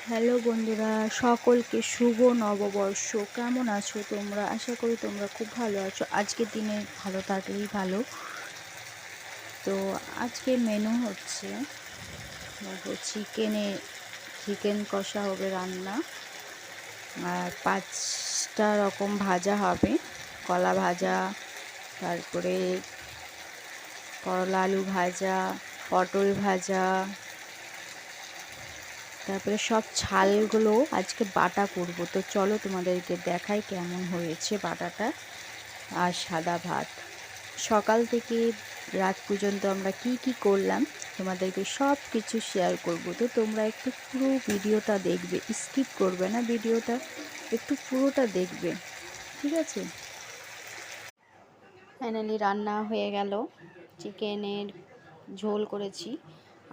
Hello বন্ধুরা, সকলকে শুভ নববর্ষ। কেমন আছো তোমরা? আশা করি তোমরা খুব ভালো আছো। আজকের দিনে ভালো থাকলেই ভালো। তো আজকের মেনু হচ্ছে দেখো, চিকেন কষা হবে রান্না, আর 5টা রকম ভাজা হবে। কলা ভাজা, তারপরে করলা আলু ভাজা, পটল ভাজা, তারপরে সব ছালগুলো আজকে বাটা করব। তো চলো তোমাদেরকে দেখাই কেমন হয়েছে বাটাটা। আর সাদা ভাত। সকাল থেকে রাত পর্যন্ত আমরা কি করলাম তোমাদেরকে সব কিছু শেয়ার করব। তো তোমরা একটু পুরো ভিডিওটা দেখবে, স্কিপ করবে না ভিডিওটা, একটু পুরোটা দেখবে, ঠিক আছে? ফাইনালি রান্না হয়ে গেল। চিকেনের ঝোল করেছি,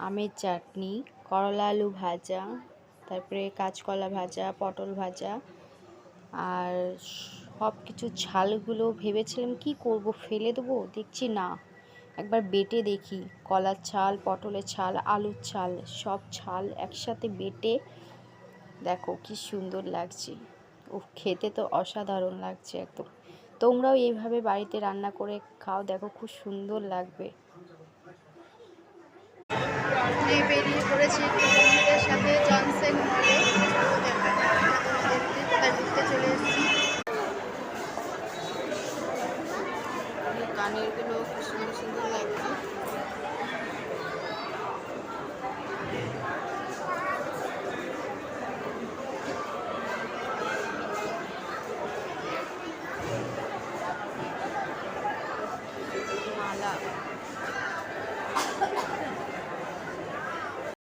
আমের চাটনি, করলা আলু ভাজা, তারপরে কাঁচকলা ভাজা, পটল ভাজা, আর সব কিছু ছালগুলো ভেবেছিলাম কি করব, ফেলে দেবো, দেখছি না, একবার বেটে দেখি। কলার ছাল, পটলের ছাল, আলুর ছাল, সব ছাল একসাথে বেটে দেখো কি সুন্দর লাগছে। ও খেতে তো অসাধারণ লাগছে একদম। তোমরাও এইভাবে বাড়িতে রান্না করে খাও, দেখো খুব সুন্দর লাগবে। বেরিয়ে পড়েছি একটু বন্ধুদের সাথে জনসেন মলে।